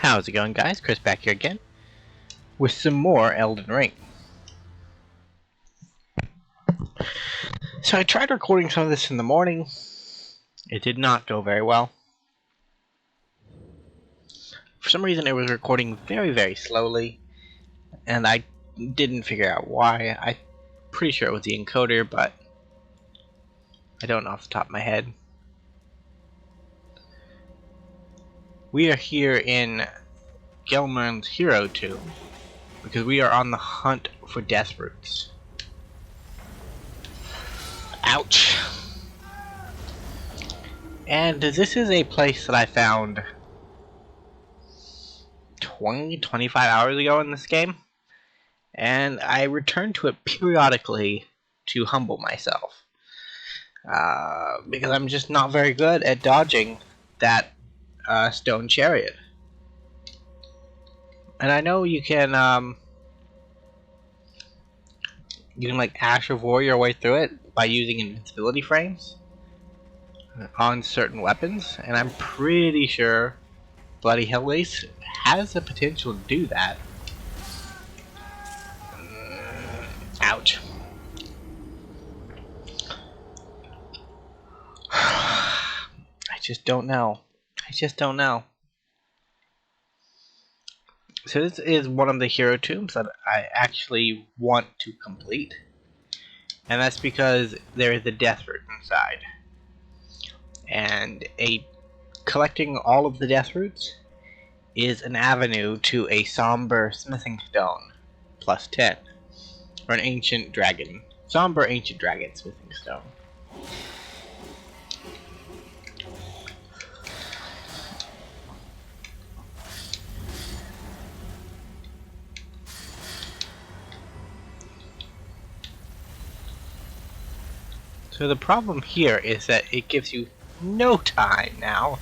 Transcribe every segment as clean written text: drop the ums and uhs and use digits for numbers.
How's it going, guys? Chris back here again with some more Elden Ring. So I tried recording some of this in the morning. It did not go very well. For some reason it was recording very slowly, and I didn't figure out why. I'm pretty sure it was the encoder, but I don't know off the top of my head. We are here in Gelmern's Hero Tomb because we are on the hunt for death roots. Ouch. And this is a place that I found 25 hours ago in this game, and I return to it periodically to humble myself, because I'm just not very good at dodging that stone chariot. And I know you can like Asher War your way through it by using invincibility frames on certain weapons, and I'm pretty sure Bloody Hellways has the potential to do that. Ouch. I just don't know. So this is one of the hero tombs that I actually want to complete, and that's because there is a death root inside, and collecting all of the death roots is an avenue to a somber smithing stone plus 10, or an ancient dragon, somber ancient dragon smithing stone. So the problem here is that it gives you no time now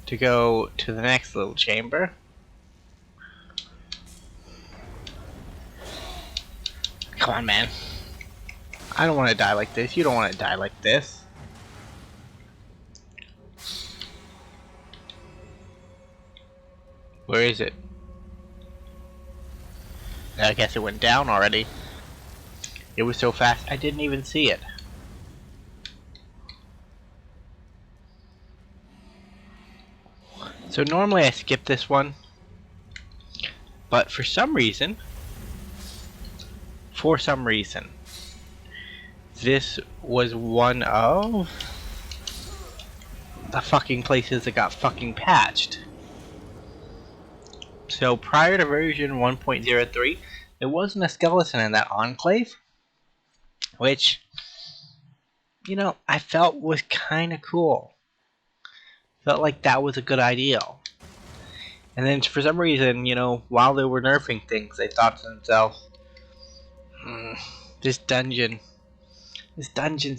to go to the next little chamber. Come on, man. I don't want to die like this. You don't want to die like this. Where is it? I guess it went down already. It was so fast I didn't even see it. So normally I skip this one, but for some reason, this was one of the fucking places that got fucking patched. So prior to version 1.03, there wasn't a skeleton in that enclave, which, you know, I felt was kind of cool. Felt like that was a good idea. And then for some reason, you know, while they were nerfing things, they thought to themselves, this dungeon's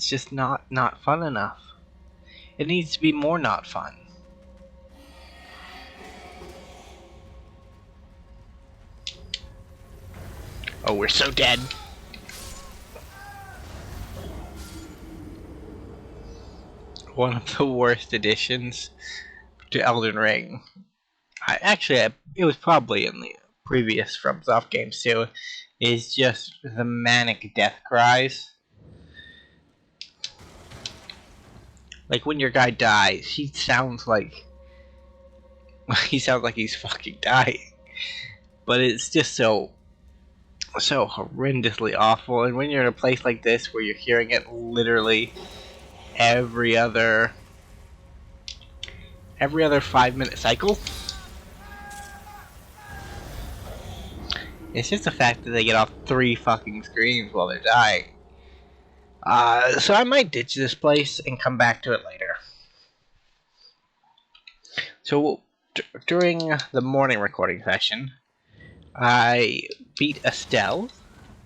just not fun enough. It needs to be more not fun. Oh, we're so dead. One of the worst additions to Elden Ring. It was probably in the previous FromSoft games too, is just the manic death cries. Like when your guy dies, he sounds like he's fucking dying. But it's just so horrendously awful. And when you're in a place like this where you're hearing it literally every other 5-minute cycle, it's just the fact that they get off 3 fucking screams while they're dying. So I might ditch this place and come back to it later. So during the morning recording session, I beat Estelle.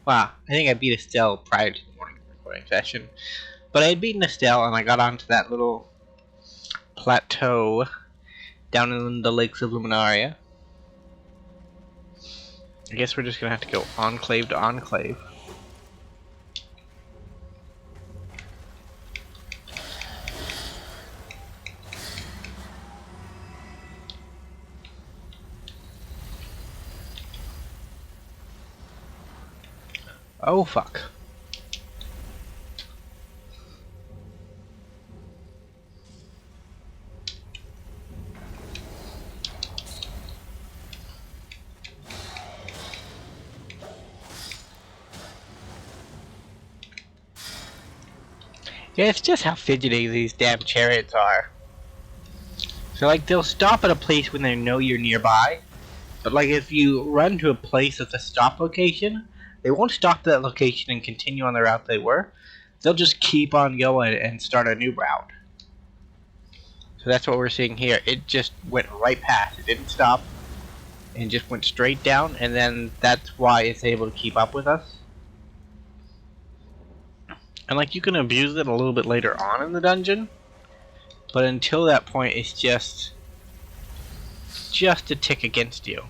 Well, I think I beat Estelle prior to the morning recording session. But I had beaten Estelle and I got onto that little plateau down in the lakes of Luminaria. I guess we're just gonna have to go enclave to enclave. Oh fuck. Yeah, it's just how fidgety these damn chariots are. So like they'll stop at a place when they know you're nearby, but like if you run to a place that's a stop location, they won't stop at that location and continue on the route they were. They'll just keep on going and start a new route. So that's what we're seeing here. It just went right past. It didn't stop and just went straight down, and then that's why it's able to keep up with us. And like you can abuse it a little bit later on in the dungeon, but until that point it's just a tick against you.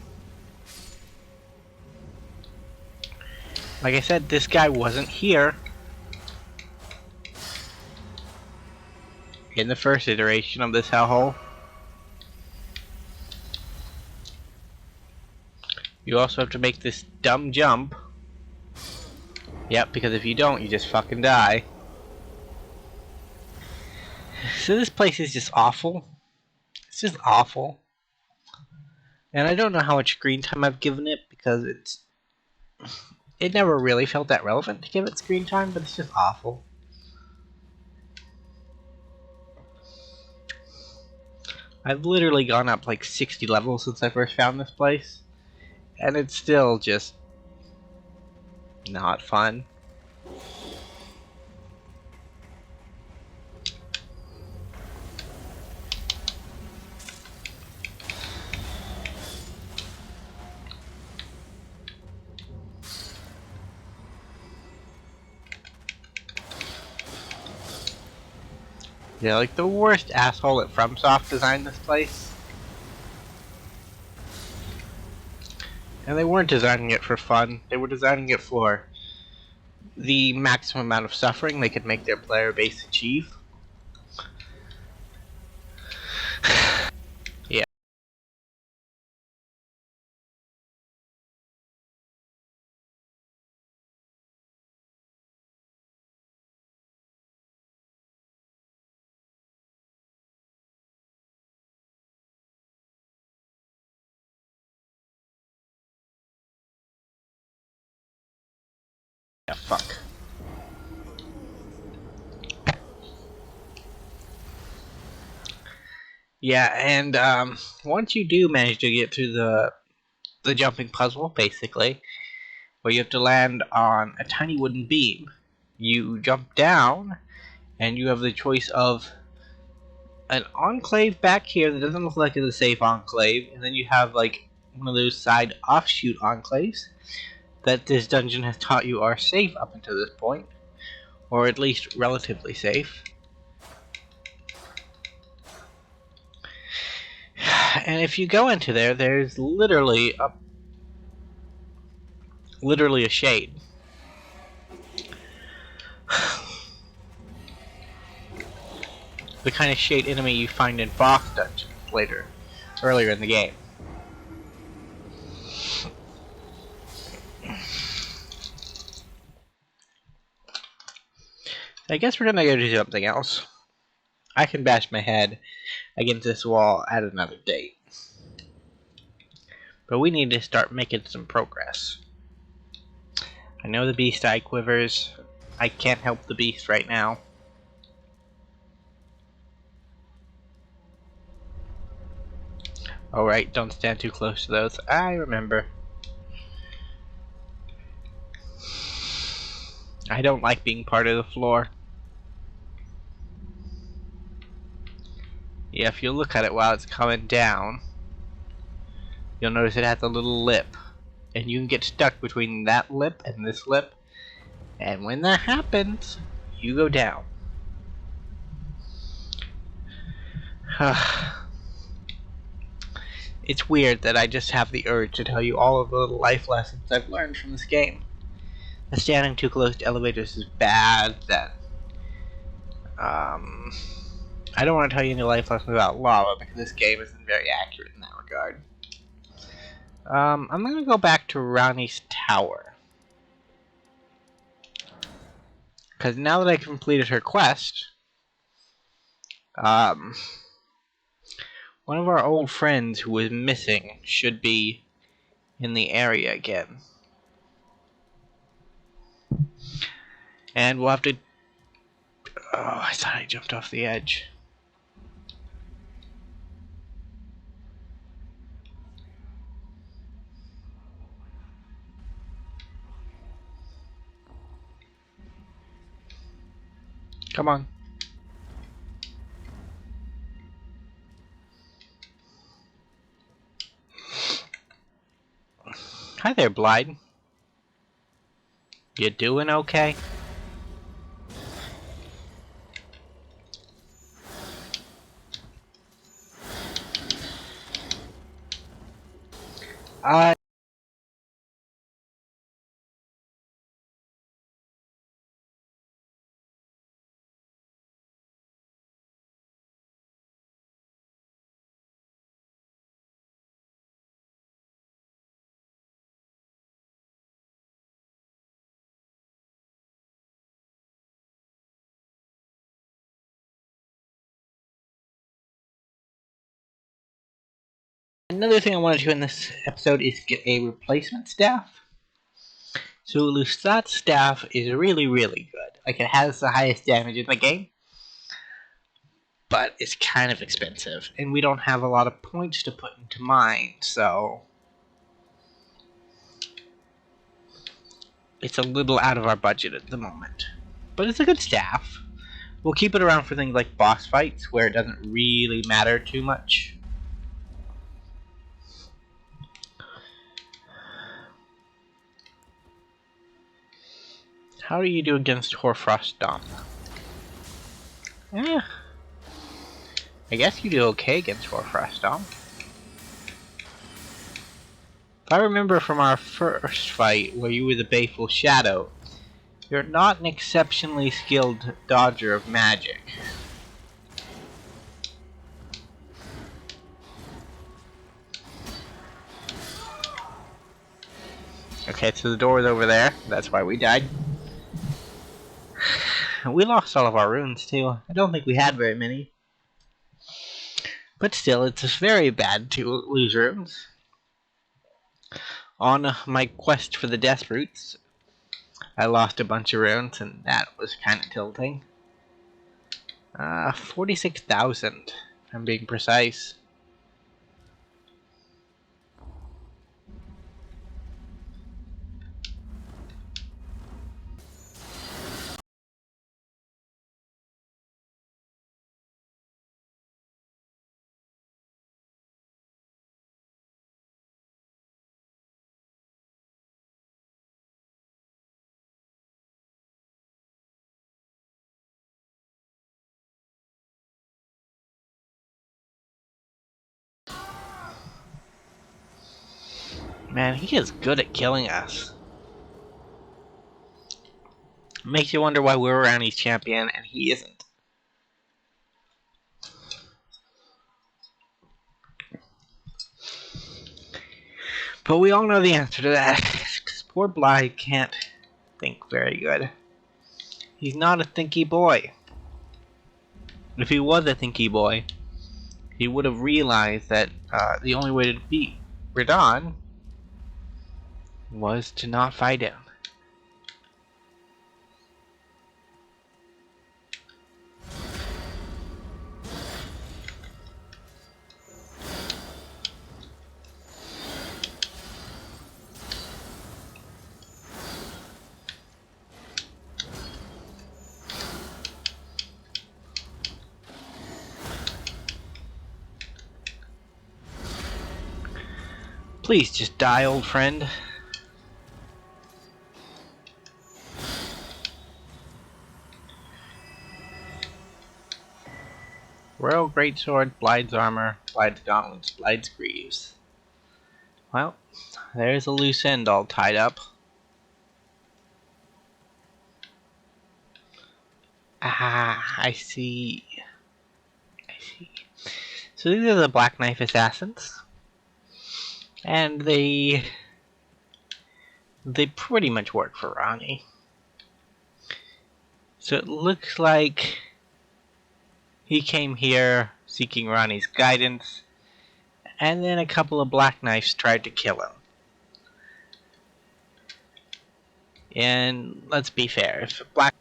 Like I said, this guy wasn't here in the first iteration of this hellhole. You also have to make this dumb jump. Yep, because if you don't, you just fucking die. So this place is just awful. It's just awful. And I don't know how much screen time I've given it, because it never really felt that relevant to give it screen time, but it's just awful. I've literally gone up like 60 levels since I first found this place, and it's still just not fun. Yeah, like the worst asshole at FromSoft designed this place. And they weren't designing it for fun, they were designing it for the maximum amount of suffering they could make their player base achieve. Yeah. Yeah, fuck. Yeah, and once you do manage to get through the jumping puzzle, basically, where you have to land on a tiny wooden beam, you jump down, and you have the choice of an enclave back here that doesn't look like it's a safe enclave, and then you have like one of those side offshoot enclaves that this dungeon has taught you are safe up until this point, or at least relatively safe. And if you go into there, there's literally a shade. The kind of shade enemy you find in boss dungeons earlier in the game. I guess we're gonna go do something else. I can bash my head against this wall at another date. But we need to start making some progress. I know the beast eye quivers. I can't help the beast right now. Alright, don't stand too close to those. I remember. I don't like being part of the floor. Yeah, if you look at it while it's coming down, you'll notice it has a little lip. And you can get stuck between that lip and this lip. And when that happens, you go down. It's weird that I just have the urge to tell you all of the life lessons I've learned from this game. That standing too close to elevators is bad, that I don't want to tell you any life lessons about lava because this game isn't very accurate in that regard. I'm gonna go back to Rani's tower. Because now that I completed her quest, one of our old friends who was missing should be in the area again. And we'll have to... Oh, I thought I jumped off the edge. Come on. Hi there, Blyde. You doing okay? Another thing I want to do in this episode is get a replacement staff. So Lusat's staff is really, really good. Like, it has the highest damage in the game, but it's kind of expensive, and we don't have a lot of points to put into mine, so it's a little out of our budget at the moment. But it's a good staff. We'll keep it around for things like boss fights, where it doesn't really matter too much. How do you do against Hoarfrost Dom? Eh, I guess you do okay against Hoarfrost Dom. If I remember from our first fight, where you were the Baleful Shadow, you're not an exceptionally skilled dodger of magic. Okay, so the door is over there. That's why we died. We lost all of our runes too. I don't think we had very many. But still, it's very bad to lose runes. On my quest for the Death Roots, I lost a bunch of runes, and that was kind of tilting. 46,000, if I'm being precise. Man, he is good at killing us. Makes you wonder why we're Ranny's champion and he isn't. But we all know the answer to that. Because poor Blythe can't think very good. He's not a thinky boy. If he was a thinky boy, he would have realized that the only way to beat Radon was to not fight him. Please just die, old friend. Royal Greatsword, Blythe's Armor, Blythe's Gauntlets, Blythe's Greaves. Well, there's a loose end all tied up. Ah, I see. So these are the Black Knife Assassins. And they pretty much work for Ronnie. So it looks like he came here seeking Ronnie's guidance, and then a couple of Black Knights tried to kill him. And let's be fair, if Black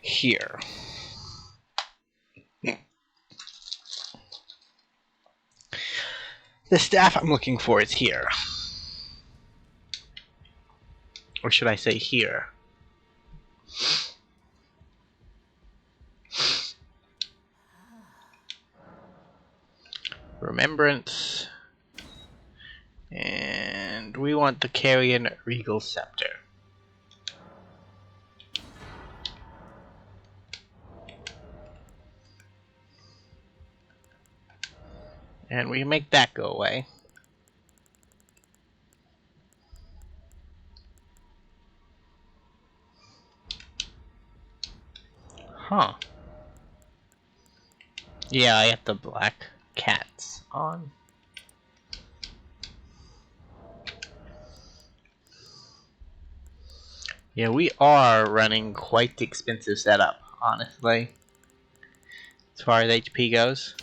here. The staff I'm looking for is here. Or should I say here? Remembrance. And we want the Carrion Regal Scepter. And we make that go away. Huh. Yeah, I have the black cats on. Yeah, we are running quite the expensive setup, honestly. As far as HP goes.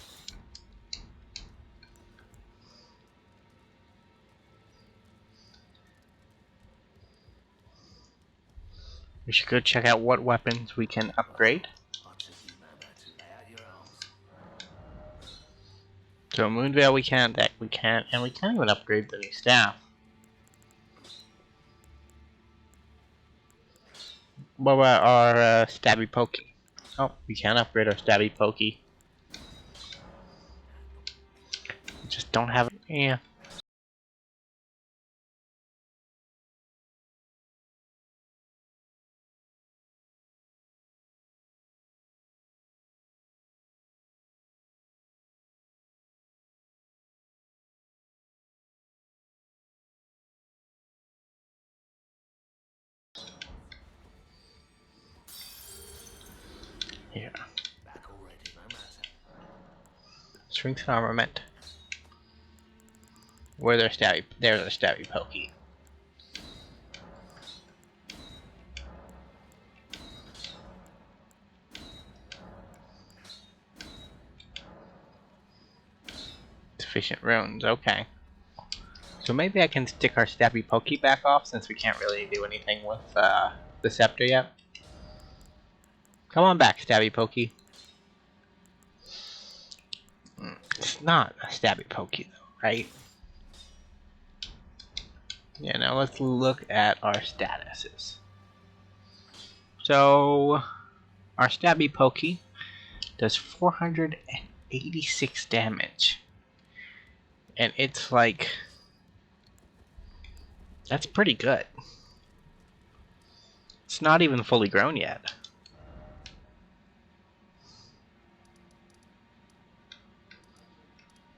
We should go check out what weapons we can upgrade. So Moonveil we can't, that we can't, and we can't even upgrade the new staff. What about our Stabby Pokey? Oh, we can upgrade our Stabby Pokey. We just don't have it. Yeah. Here. Strength and armament. Where's our Stabby? There's our Stabby Pokey. Sufficient runes, okay. So maybe I can stick our Stabby Pokey back off since we can't really do anything with the scepter yet. Come on back, Stabby Pokey. It's not a Stabby Pokey though, right? Yeah, now let's look at our statuses. So, our Stabby Pokey does 486 damage. And it's like... that's pretty good. It's not even fully grown yet.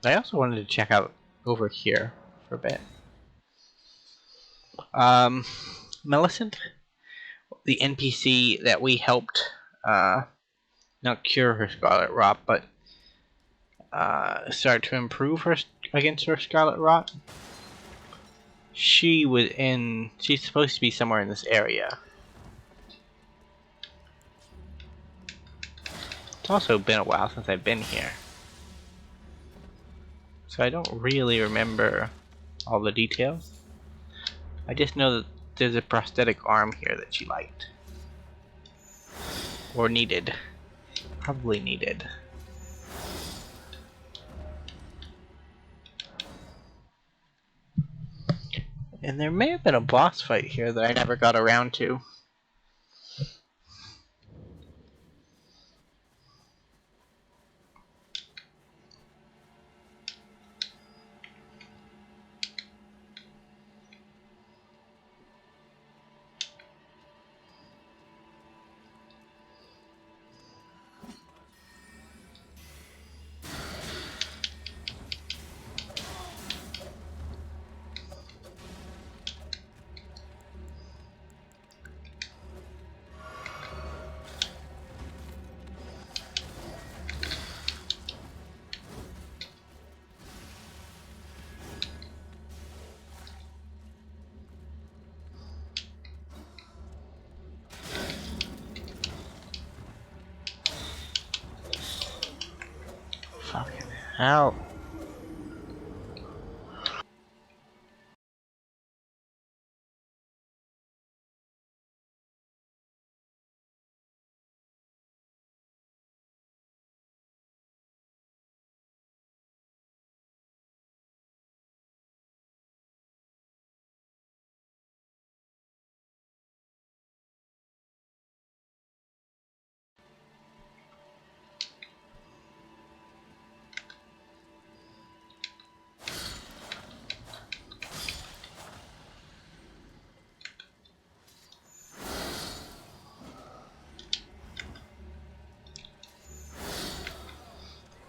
I also wanted to check out over here for a bit. Millicent, the NPC that we helped not cure her Scarlet Rot, but start to improve her against her Scarlet Rot. She's supposed to be somewhere in this area. It's also been a while since I've been here, so I don't really remember all the details. I just know that there's a prosthetic arm here that she liked. Or needed. Probably needed. And there may have been a boss fight here that I never got around to. How?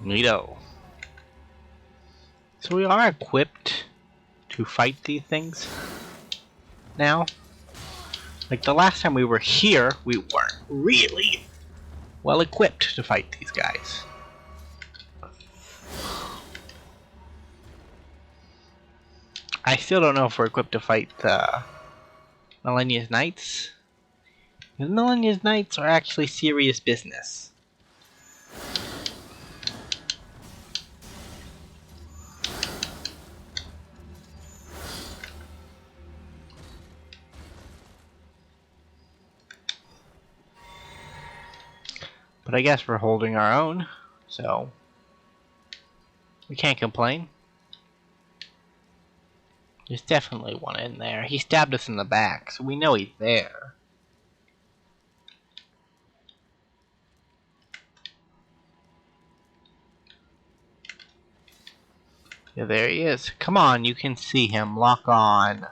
Neato. So we are equipped to fight these things now. Like the last time we were here, we weren't really well equipped to fight these guys. I still don't know if we're equipped to fight the Millennia's Knights. The Millennia's Knights are actually serious business. But I guess we're holding our own, so we can't complain. There's definitely one in there. He stabbed us in the back, so we know he's there. Yeah, there he is. Come on, you can see him. Lock on.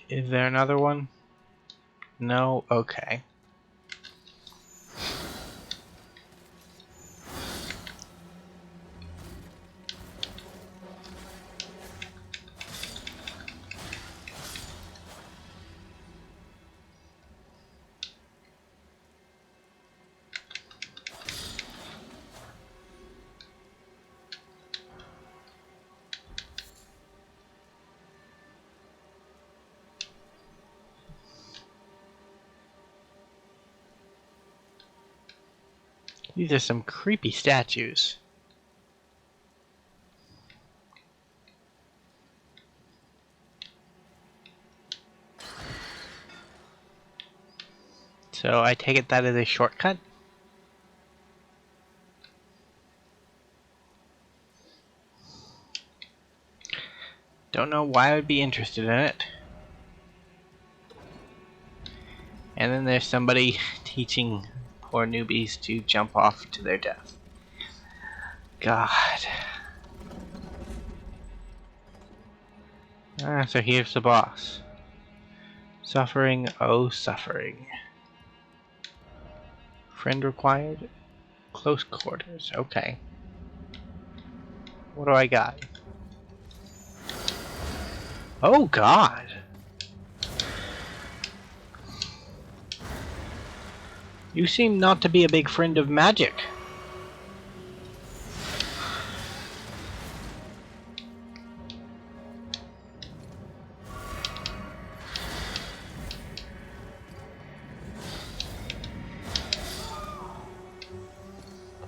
Is there another one? No? Okay. These are some creepy statues. So I take it that is a shortcut? Don't know why I would be interested in it. And then there's somebody teaching poor newbies to jump off to their death. God. Ah, so here's the boss. Suffering, oh suffering. Friend required? Close quarters, okay. What do I got? Oh God! You seem not to be a big friend of magic.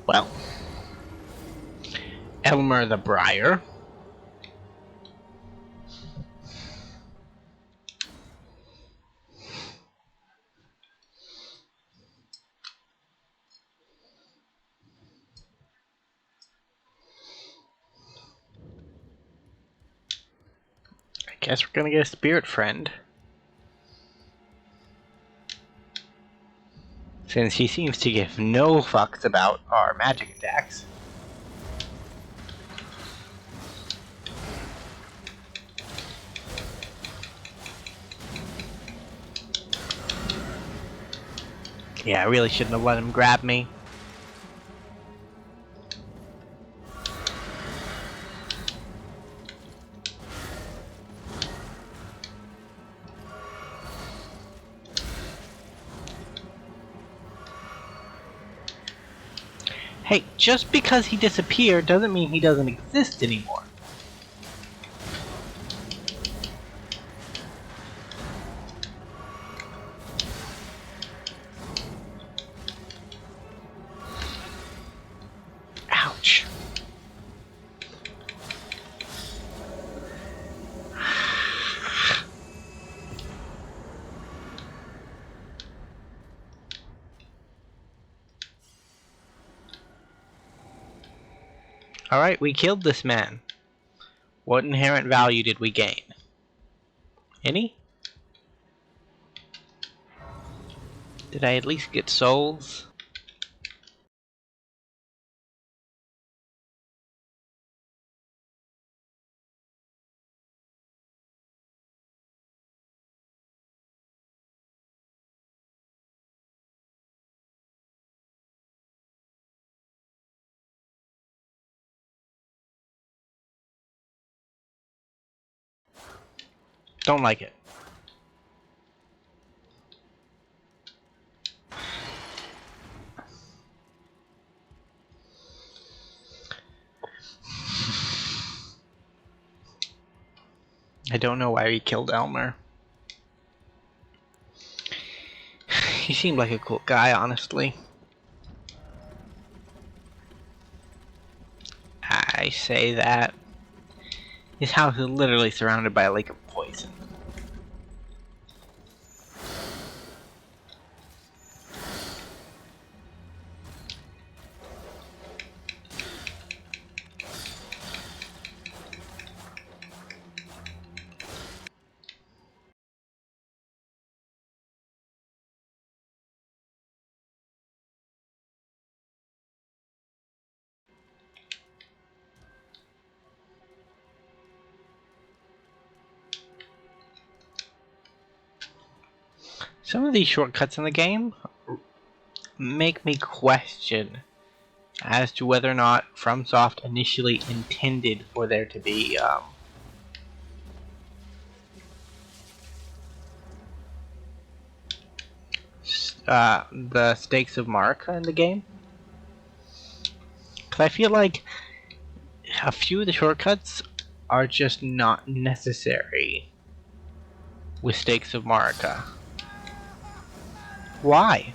Well, Elmer the Briar. I guess we're gonna get a spirit friend. Since he seems to give no fucks about our magic attacks. Yeah, I really shouldn't have let him grab me. Hey, just because he disappeared doesn't mean he doesn't exist anymore. Ouch. Alright, we killed this man. What inherent value did we gain? Any? Did I at least get souls? Don't like it. I don't know why he killed Elmer. He seemed like a cool guy, honestly. I say that. His house is literally surrounded by a lake of poison. Some of these shortcuts in the game make me question as to whether or not FromSoft initially intended for there to be the stakes of Mark in the game. Because I feel like a few of the shortcuts are just not necessary with stakes of Marika. Why?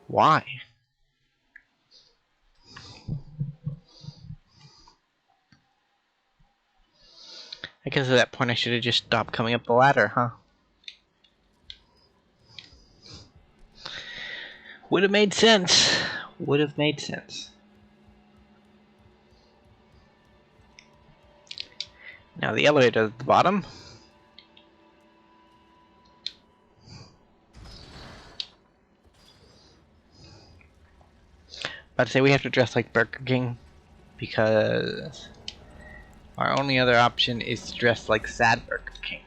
Why? I guess at that point I should have just stopped coming up the ladder, huh? Would have made sense. Would have made sense. Now the elevator at the bottom. I'd say we have to dress like Burger King because our only other option is to dress like Sad Burger King.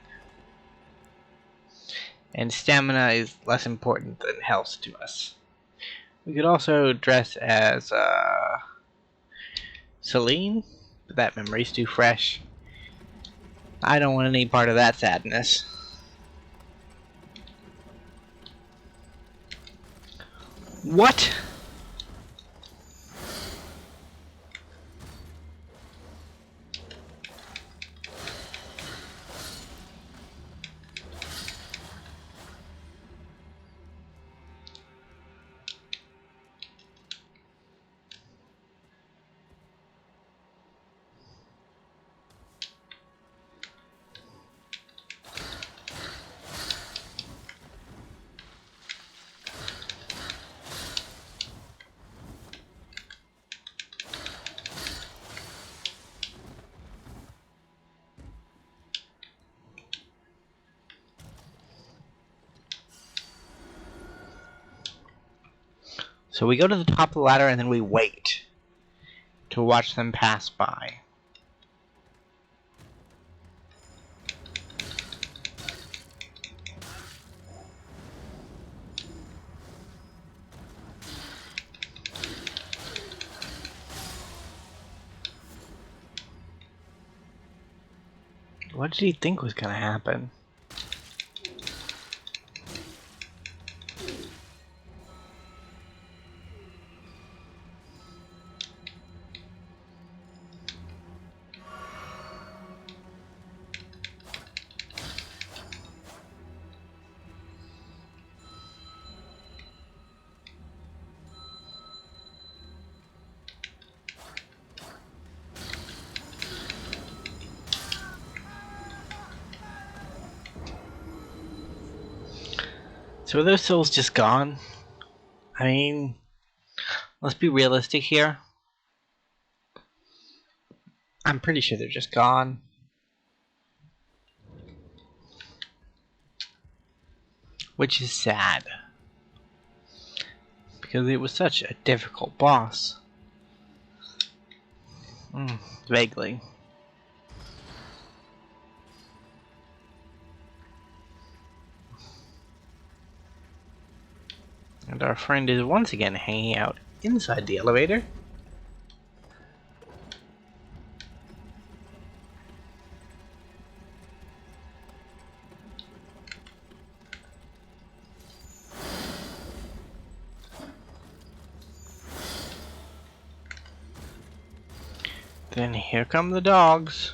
And stamina is less important than health to us. We could also dress as Celine, but that memory's too fresh. I don't want any part of that sadness. What? So we go to the top of the ladder and then we wait to watch them pass by. What did he think was gonna happen? So are those souls just gone? I mean, let's be realistic here. I'm pretty sure they're just gone. Which is sad. Because it was such a difficult boss. Vaguely. And our friend is once again hanging out inside the elevator. Then here come the dogs.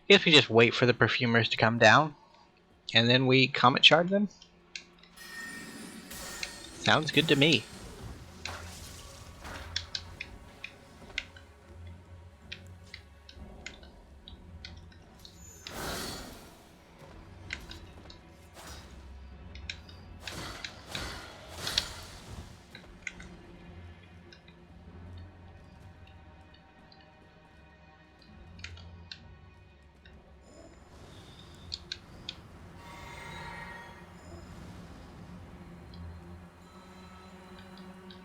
Guess we just wait for the perfumers to come down, and then we comet shard them? Sounds good to me.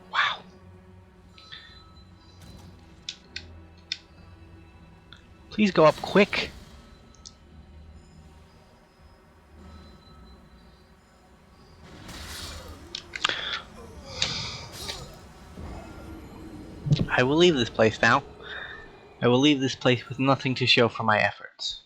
Wow. Please go up quick. I will leave this place now. I will leave this place with nothing to show for my efforts.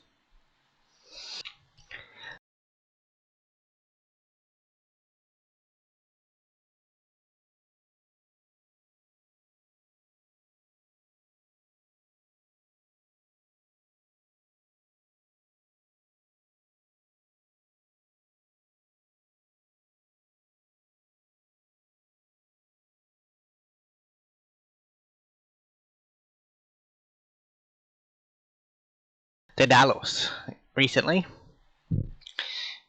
Daedalus recently,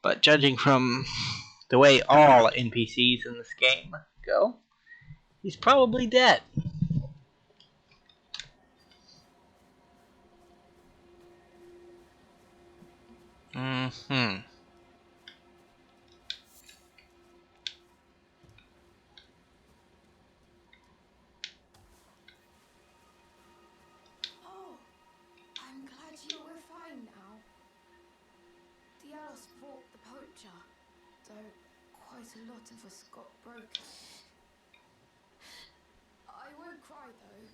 but judging from the way all NPCs in this game go, he's probably dead. Mm-hmm. Oh, I'm glad you were fine now. Dialos fought the poacher, though quite a lot of us got broken. I won't cry though.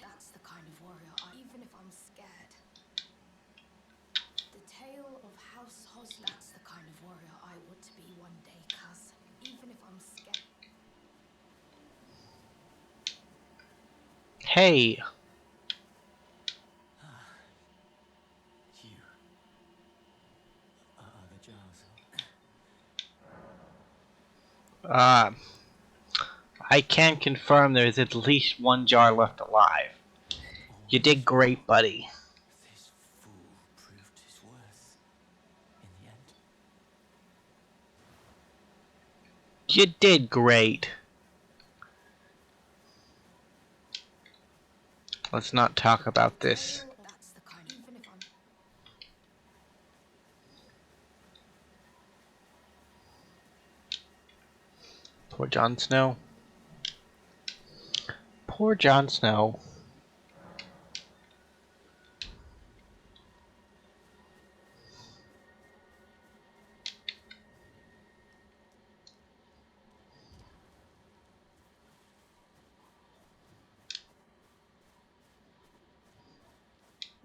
That's the kind of warrior even if I'm scared. The tale of House Hosler. That's the kind of warrior I want to be one day, cuz. Even if I'm scared. Hey. You are the jars. I can confirm there's at least one jar left alive. You did great, buddy. This fool proved his worth in the end. You did great. Let's not talk about this. That's the kind. Even if I'm. Poor Jon Snow. Poor Jon Snow.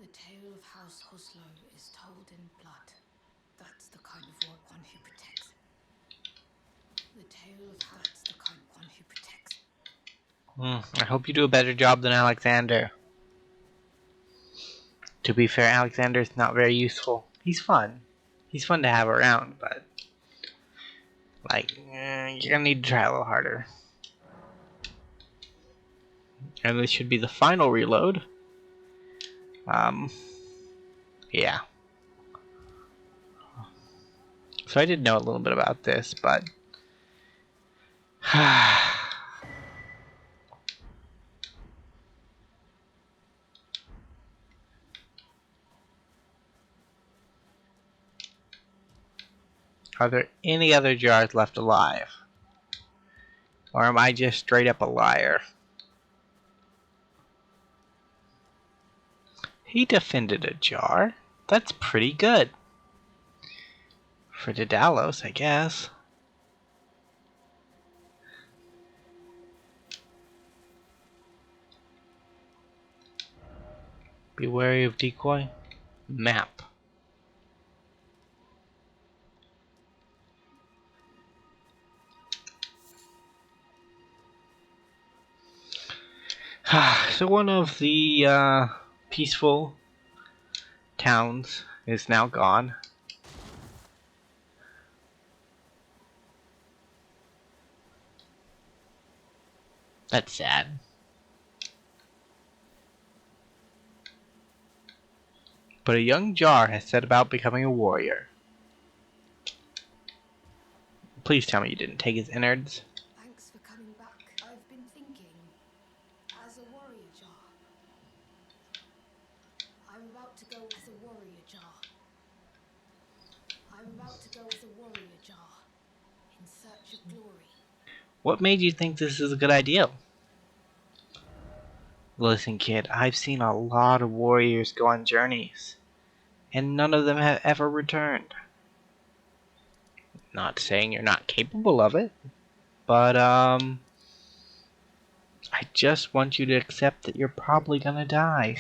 The tale of House Hoslow is told in blood. That's the kind of one who protects. The tale of that's the kind of one who protects. I hope you do a better job than Alexander. To be fair, Alexander's not very useful. He's fun. He's fun to have around, but like, you're gonna need to try a little harder. And this should be the final reload. Yeah. So I did know a little bit about this, but are there any other jars left alive? Or am I just straight up a liar? He defended a jar? That's pretty good. For Daedalus, I guess. Be wary of decoy. Map. So one of the peaceful towns is now gone. That's sad. But a young Jar has set about becoming a warrior. Please tell me you didn't take his innards. Thanks for coming back. I've been thinking, as a warrior jar. I'm about to go as a warrior jar. I'm about to go as a warrior jar, in search of glory. What made you think this is a good idea? Listen, kid, I've seen a lot of warriors go on journeys, and none of them have ever returned. Not saying you're not capable of it, but I just want you to accept that you're probably gonna die,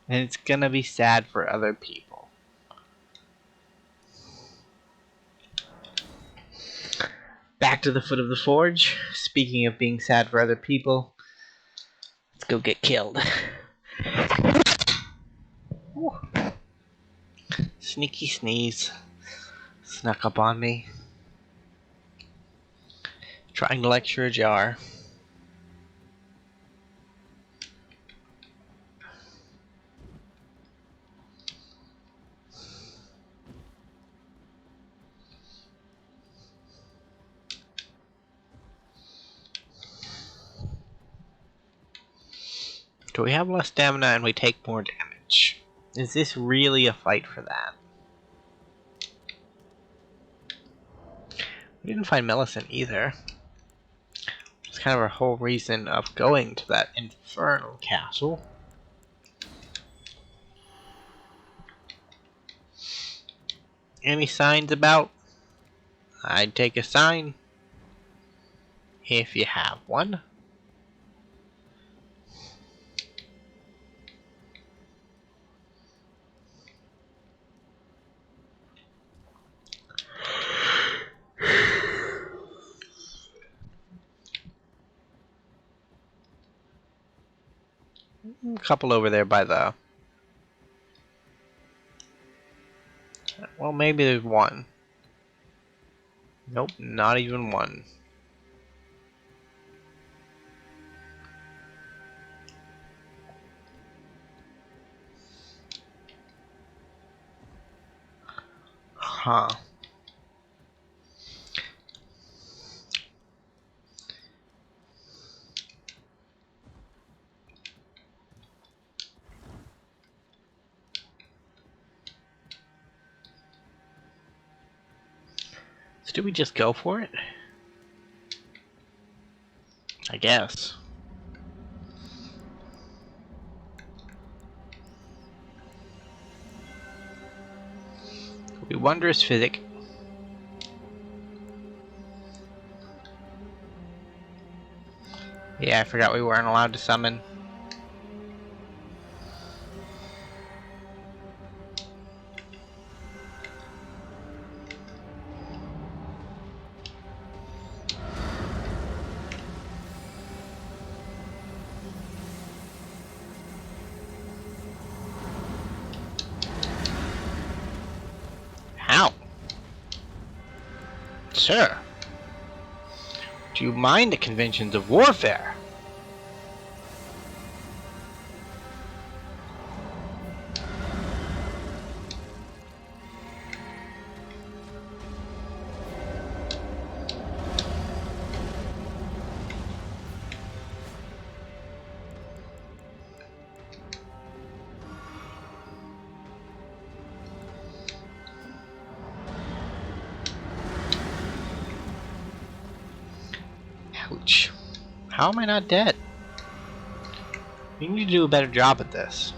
and it's gonna be sad for other people. Back to the foot of the forge. Speaking of being sad for other people, let's go get killed. Sneaky sneeze. Snuck up on me. Trying to lecture a jar. Do we have less stamina and we take more damage? Is this really a fight for that? We didn't find Millicent either. It's kind of our whole reason of going to that infernal castle. Any signs about? I'd take a sign. If you have one. A couple over there by the... Well, maybe there's one. Nope, not even one. Huh. So do we just go for it? I guess. We wondrous physic. Yeah, I forgot we weren't allowed to summon. Sir, do you mind the conventions of warfare? Ouch. How am I not dead? We need to do a better job at this.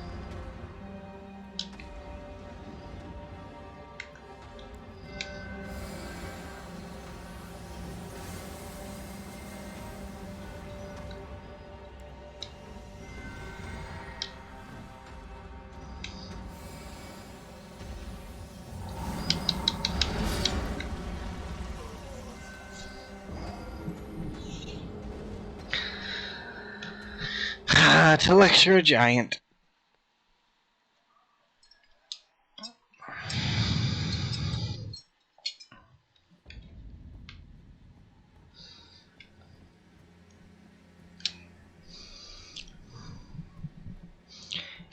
To lecture a giant.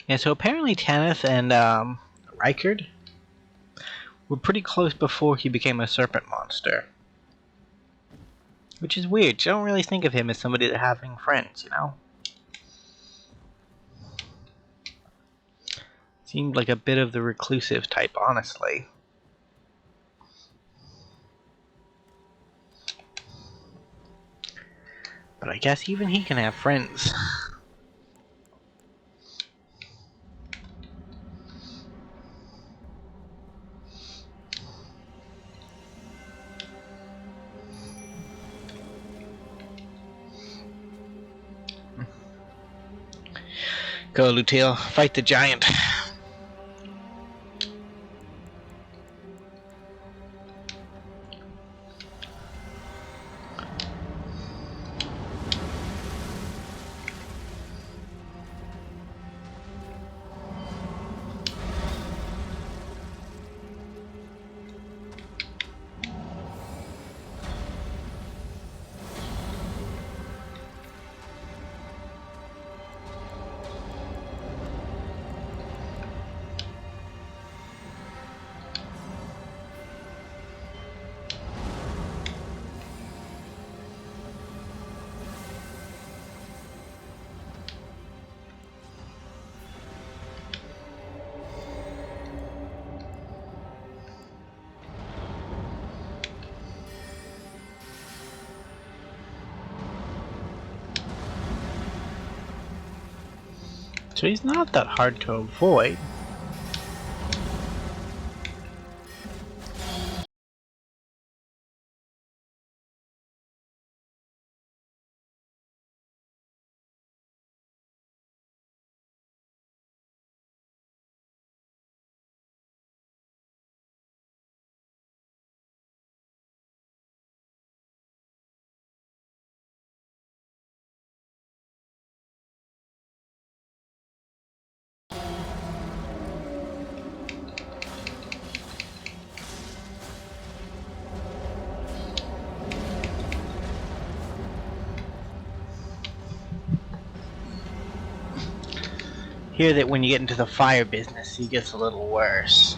Yeah, so apparently Tanith and Rykard were pretty close before he became a serpent monster. Which is weird. You don't really think of him as somebody that having friends, you know? Seemed like a bit of the reclusive type, honestly. But I guess even he can have friends. Go, Luteal. Fight the giant. So he's not that hard to avoid. Hear that when you get into the fire business, he gets a little worse.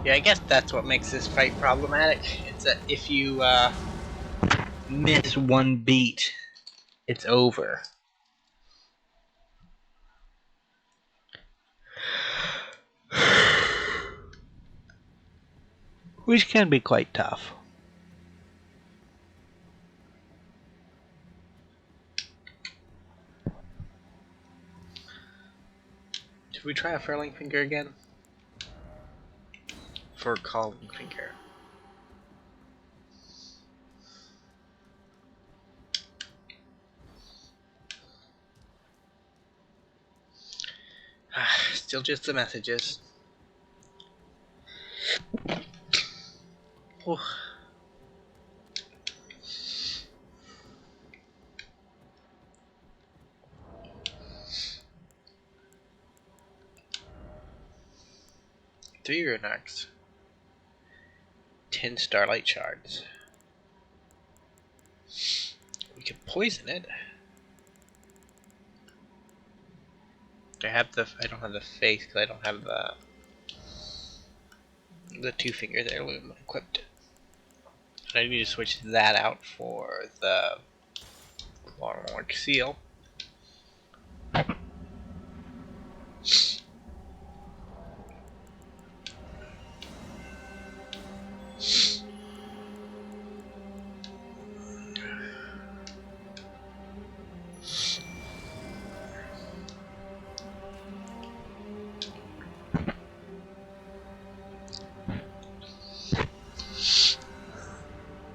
Yeah, I guess that's what makes this fight problematic. It's that if you miss one beat, it's over. Which can be quite tough. Should we try a furling finger again? For calling finger. Still just the messages. Whew. Three Runarks. 10 Starlight Shards. We could poison it. I don't have the face because I don't have the two fingers heirloom equipped. I need to switch that out for the Longmark seal.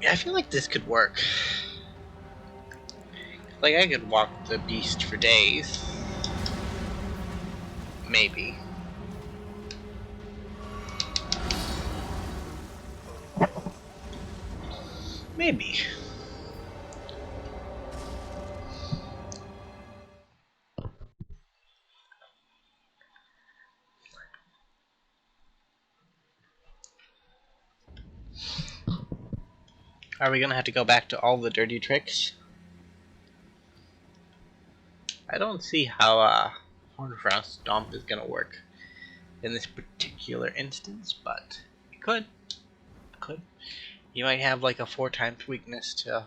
Yeah, I feel like this could work. Like, I could walk the beast for days. Maybe. Maybe. Are we gonna have to go back to all the dirty tricks? I don't see how Hornfrost Stomp is gonna work in this particular instance, but it could. Could. You might have like a 4 times weakness to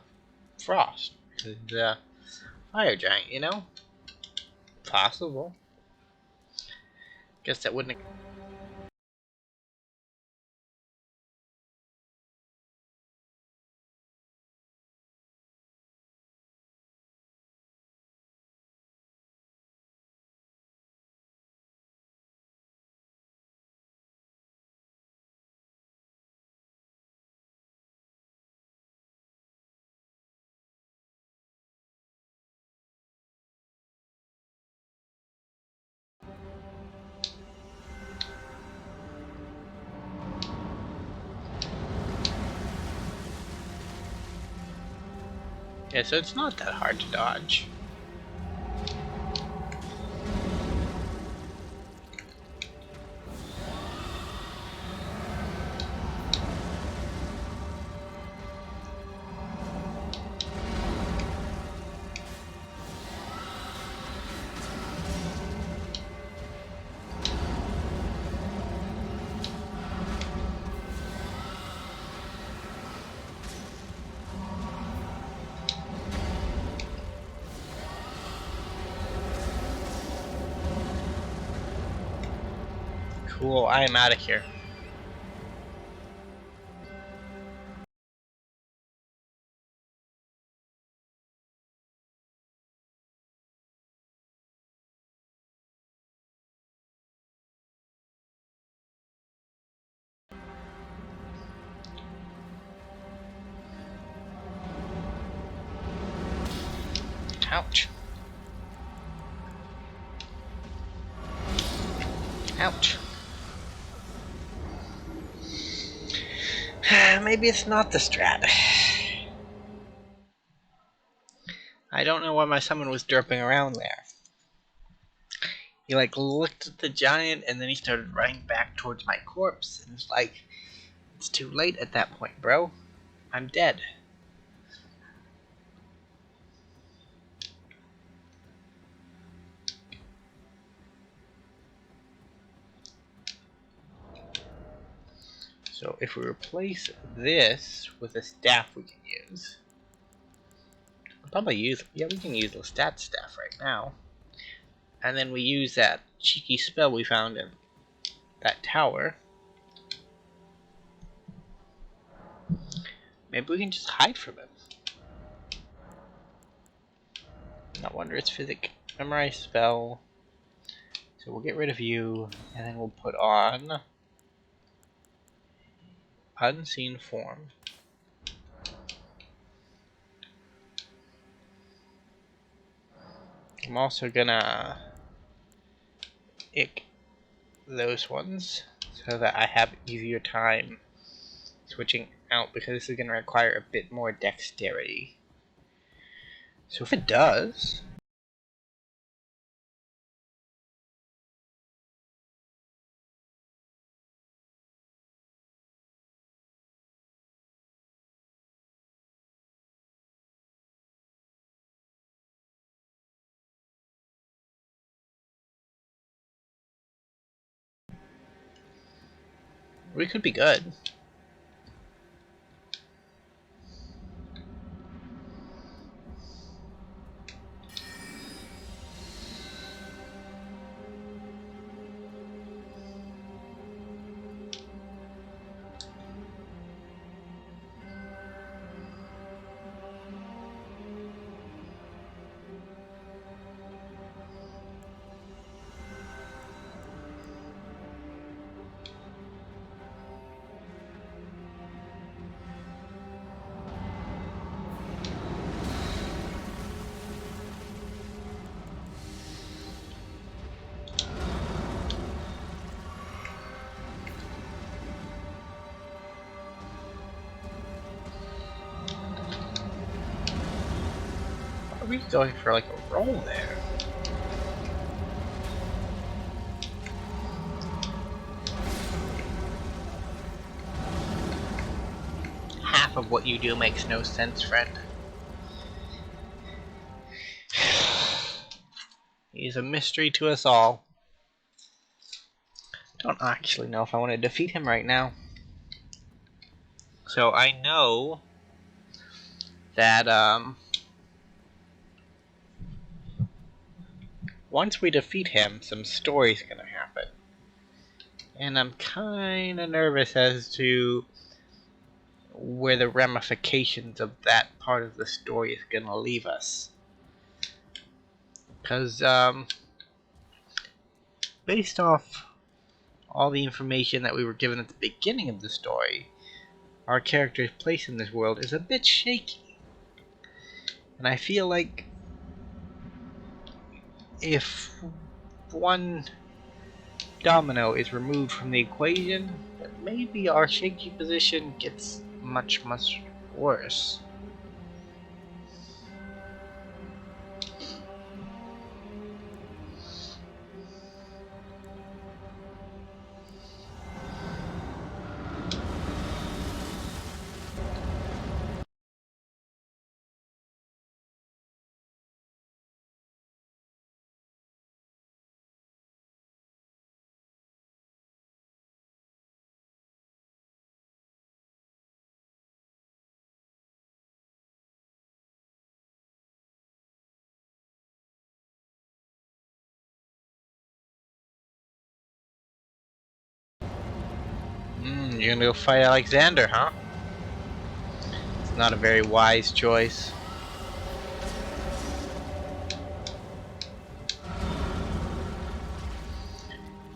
Frost. To the Fire Giant, you know? Possible. Guess that wouldn't. Yeah, so it's not that hard to dodge. Cool, I am out of here. Ouch. Ouch. Maybe it's not the strat. I don't know why my summon was derping around there. He like looked at the giant and then he started running back towards my corpse and it's like, it's too late at that point, bro. I'm dead. So if we replace this with a staff we can use, we'll probably use, yeah, we can use the stat staff right now. And then we use that cheeky spell we found in that tower. Maybe we can just hide from him. Not wonder it's physic. Memorize spell. So we'll get rid of you, and then we'll put on unseen form. I'm also gonna ick those ones so that I have easier time switching out, because this is gonna require a bit more dexterity. So if it does, we could be good. Are we going for like a roll there? Half of what you do makes no sense, friend. He's a mystery to us all. Don't actually know if I want to defeat him right now. So I know that once we defeat him, some story's gonna happen. And I'm kinda nervous as to where the ramifications of that part of the story is gonna leave us. Cause based off all the information that we were given at the beginning of the story, our character's place in this world is a bit shaky. And I feel like if one domino is removed from the equation, then maybe our shaky position gets much, much worse. You're gonna go fight Alexander, huh? It's not a very wise choice.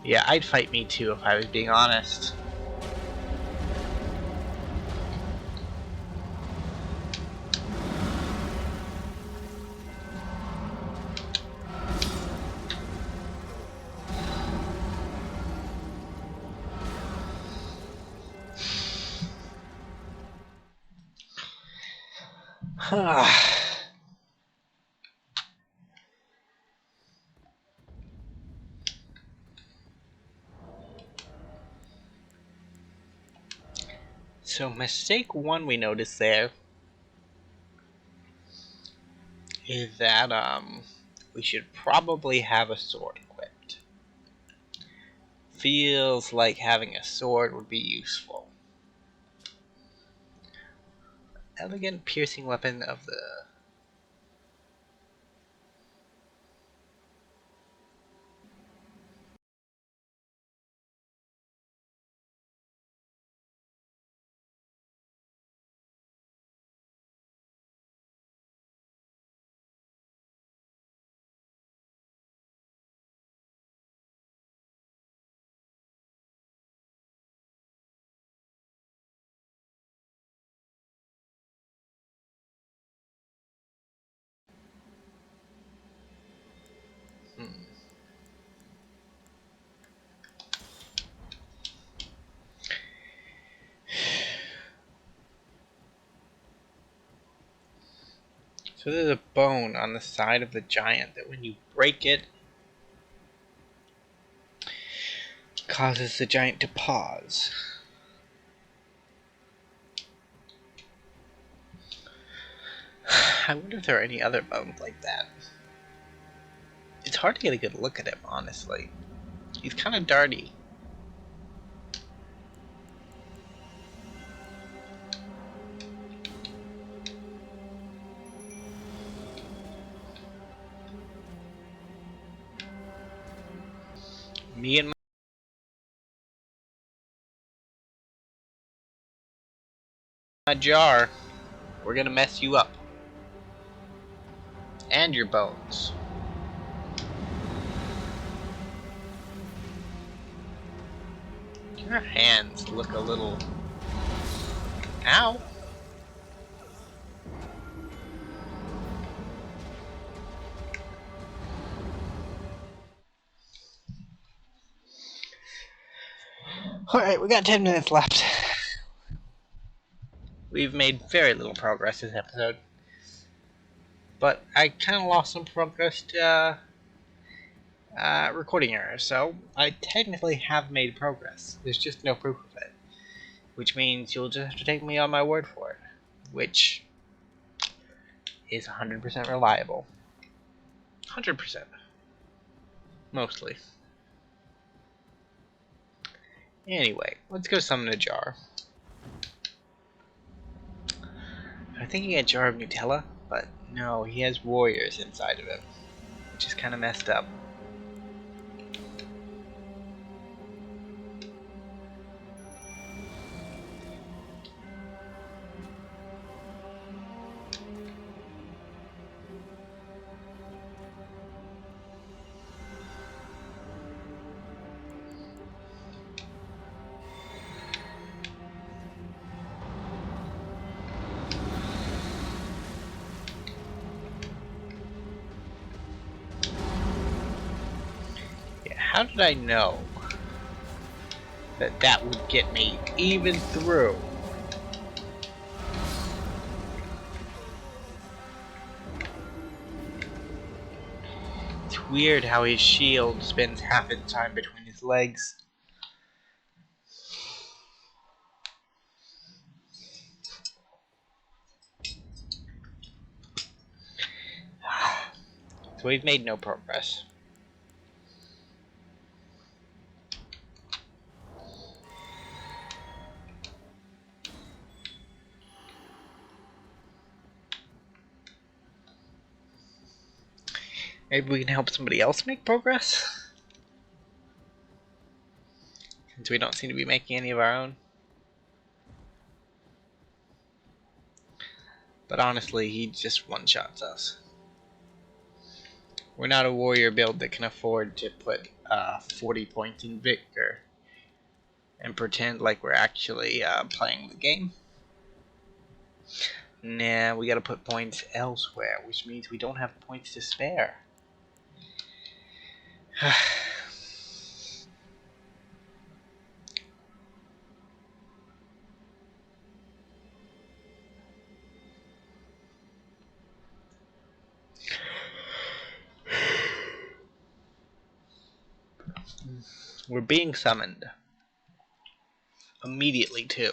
Yeah, I'd fight me too if I was being honest. So mistake one we noticed there is that we should probably have a sword equipped. Feels like having a sword would be useful. Elegant piercing weapon of the... Hmm. So there's a bone on the side of the giant that when you break it, causes the giant to pause. I wonder if there are any other bones like that. It's hard to get a good look at him, honestly. He's kind of darty. Me and my jar, we're gonna mess you up. And your bones. Your hands look a little... Ow! Alright, we got 10 minutes left. We've made very little progress this episode. But I kind of lost some progress to recording error, so I technically have made progress. There's just no proof of it. Which means you'll just have to take me on my word for it. Which is 100% reliable. 100%. Mostly. Anyway, let's go summon a jar. I'm thinking a jar of Nutella, but no, he has warriors inside of him. Which is kind of messed up. Yeah, how did I know that that would get me even through? It's weird how his shield spends half its time between his legs. So we've made no progress. Maybe we can help somebody else make progress? Since we don't seem to be making any of our own. But honestly, he just one-shots us. We're not a warrior build that can afford to put 40 points in Victor and pretend like we're actually playing the game. Nah, we gotta put points elsewhere, which means we don't have points to spare. We're being summoned. Immediately, too.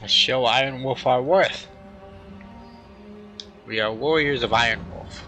Let's show Iron Wolf our worth. We are warriors of Iron Wolf.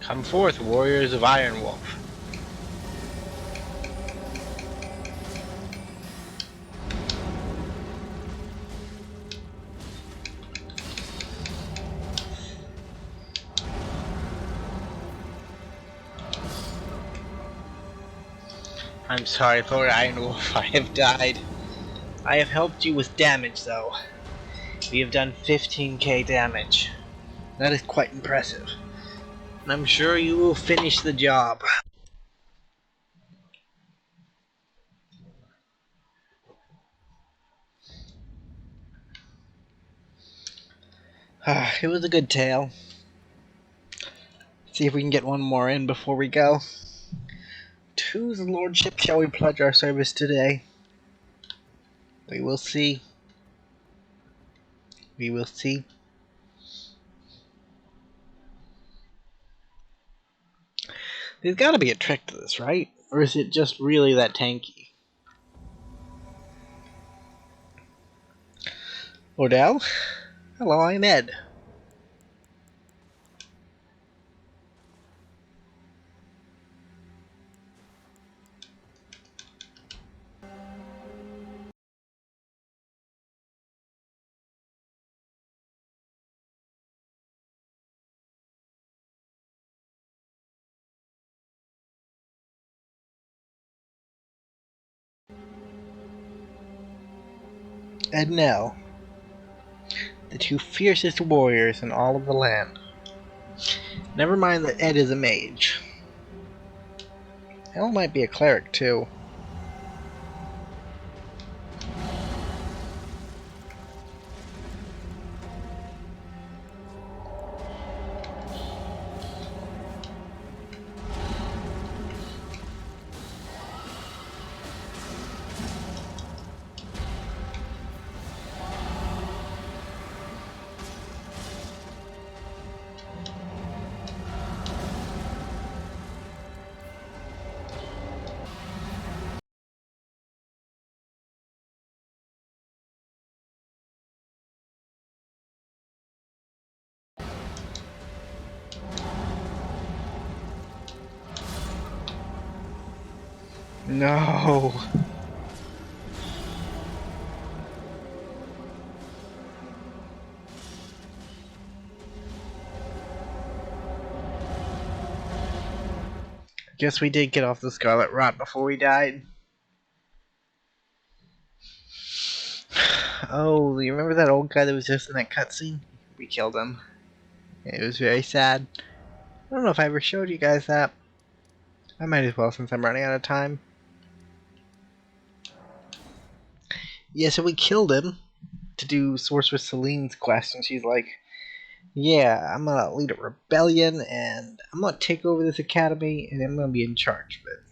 Come forth, warriors of Iron Wolf. I'm sorry, Lord Iron Wolf, I have died. I have helped you with damage, though. We have done 15k damage. That is quite impressive. And I'm sure you will finish the job. It was a good tale. See if we can get one more in before we go. To whose lordship shall we pledge our service today? We will see. We will see. There's gotta be a trick to this, right? Or is it just really that tanky? Odell? Hello, I'm Ed. Ed and Elle, the two fiercest warriors in all of the land. Never mind that Ed is a mage. Elle might be a cleric, too. No. Guess we did get off the Scarlet Rot before we died. Oh, you remember that old guy that was just in that cutscene? We killed him. It was very sad. I don't know if I ever showed you guys that. I might as well since I'm running out of time. Yeah, so we killed him to do Sorceress Celine's quest, and she's like, yeah, I'm gonna lead a rebellion, and I'm gonna take over this academy, and I'm gonna be in charge of it.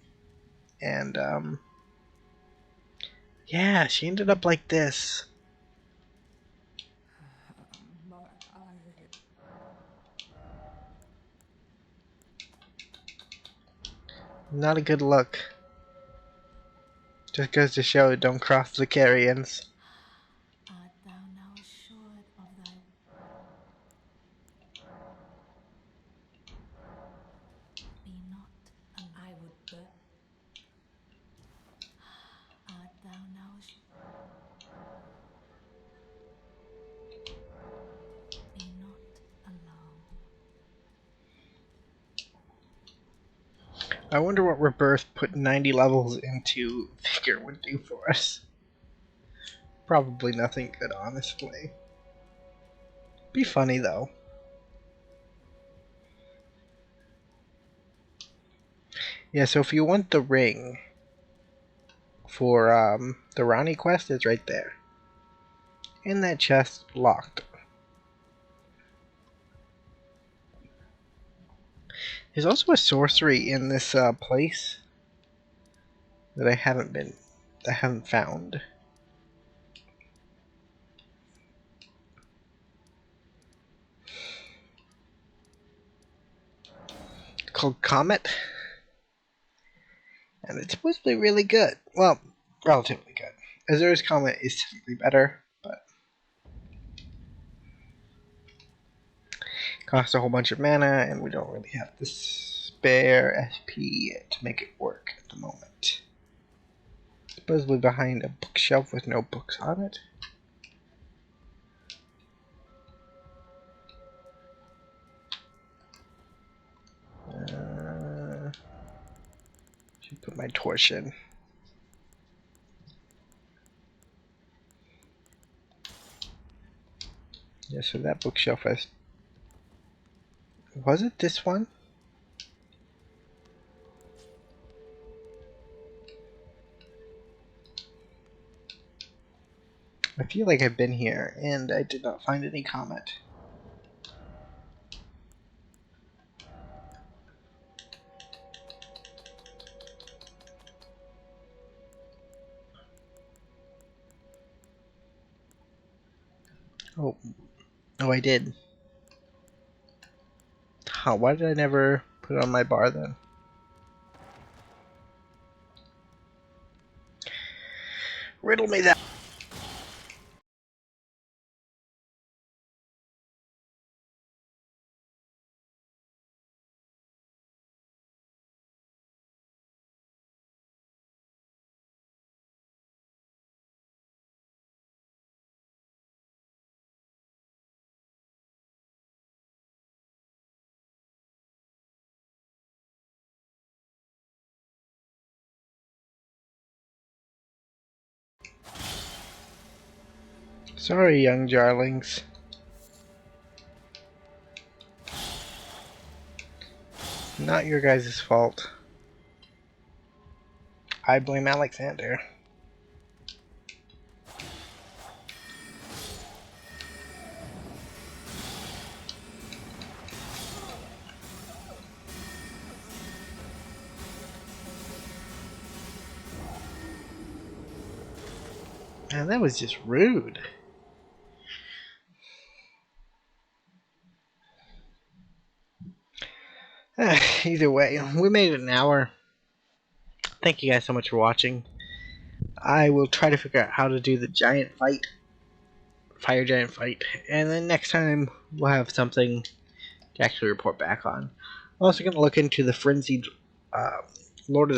And yeah, she ended up like this. My eye. Not a good look. Just goes to show, don't cross the carrions. Art thou now assured of thy... Be not I would but... Art thou now be not alone. I wonder what Rebirth put 90 levels into Vigor would do for us. Probably nothing good, honestly. Be funny, though. Yeah, so if you want the ring for the Ronnie quest, it's right there. In that chest, locked. There's also a sorcery in this place that I haven't found. It's called Comet, and it's supposed to be really good. Well, relatively good. Azura's Comet is typically better, but costs a whole bunch of mana, and we don't really have the spare SP to make it work at the moment. Supposedly behind a bookshelf with no books on it. Should put my torch in. Yeah, so that bookshelf has... Was it this one? I feel like I've been here, and I did not find any comet. Oh, I did. Huh, why did I never put it on my bar then? Riddle me that. Sorry, young jarlings. Not your guys' fault. I blame Alexander. Man, that was just rude. Either way, we made it an hour. Thank you guys so much for watching. I will try to figure out how to do the giant fight. Fire giant fight. And then next time we'll have something to actually report back on. I'm also going to look into the frenzied Lord of the